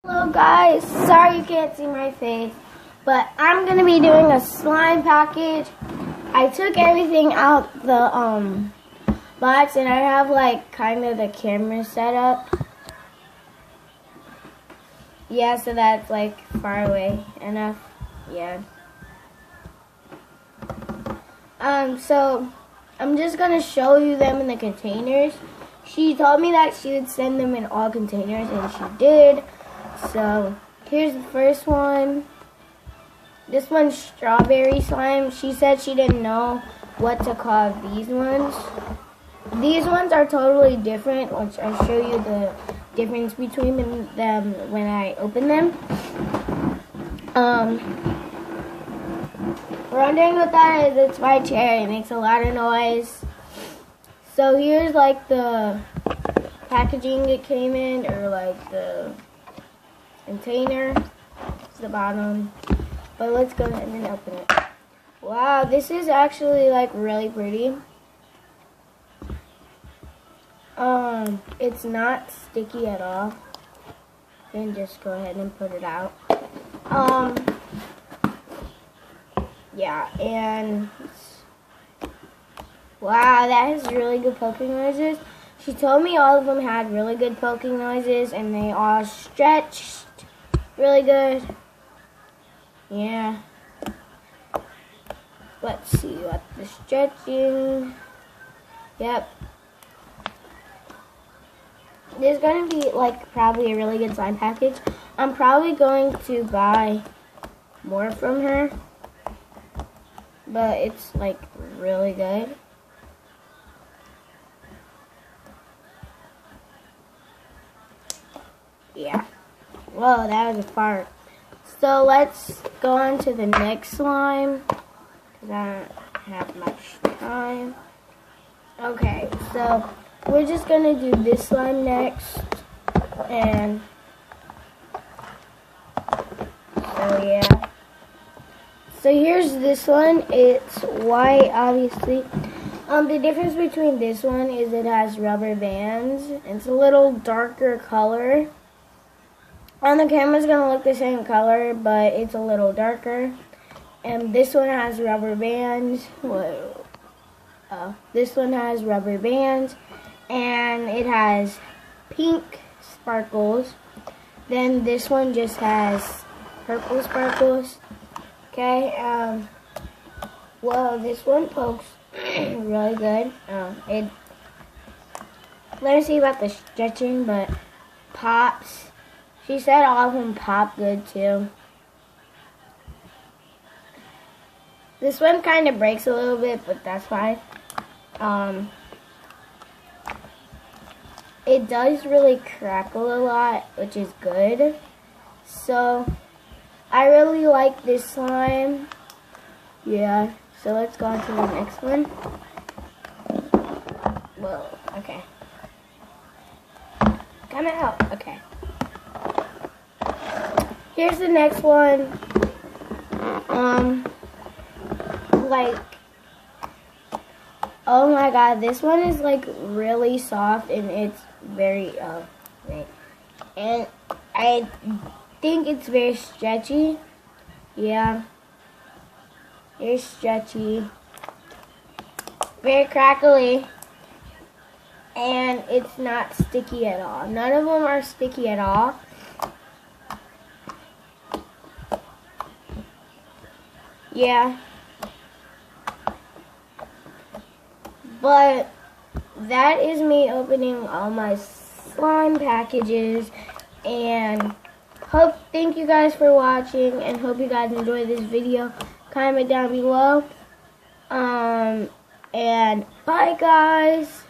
Hello guys, sorry you can't see my face, but I'm going to be doing a slime package. I took everything out the box and I have like kind of the camera set up. Yeah, so that's like far away enough. Yeah. So I'm just going to show you them in the containers. She told me that she would send them in all containers and she did. So here's the first one. This one's strawberry slime. She said she didn't know what to call these ones. These ones are totally different, which I'll show you the difference between them when I open them. Wondering what that is, it's my chair. It makes a lot of noise. So here's like the packaging it came in, or like the container. It's the bottom. But let's go ahead and open it. Wow, this is actually like really pretty. It's not sticky at all. Then just go ahead and put it out. Yeah, and wow, that has really good poking noises. She told me all of them had really good poking noises and they all stretched really good. Yeah. Let's see what the stretching. Yep. There's going to be like probably a really good slime package. I'm probably going to buy more from her. But it's like really good. Yeah. Whoa, that was a fart. So let's go on to the next slime, because I don't have much time. Okay, so we're just going to do this slime next. And so yeah. So here's this one. It's white, obviously. The difference between this one is it has rubber bands. It's a little darker color. On the camera, it's going to look the same color, but it's a little darker. And this one has rubber bands. Whoa. This one has rubber bands. And it has pink sparkles. Then this one just has purple sparkles. Okay, whoa, this one pokes really good. Let me see about the stretching, but pops. She said all of them pop good too. This one kind of breaks a little bit, but that's fine. It does really crackle a lot, which is good. So I really like this slime. Yeah, so let's go on to the next one. Whoa, okay. Come out, okay. Here's the next one. Like, oh my god, this one is like really soft and it's very, and I think it's very stretchy. Yeah, very stretchy, very crackly, and it's not sticky at all. None of them are sticky at all. Yeah, but that is me opening all my slime packages, and thank you guys for watching, and hope you guys enjoyed this video. Comment down below. And bye guys.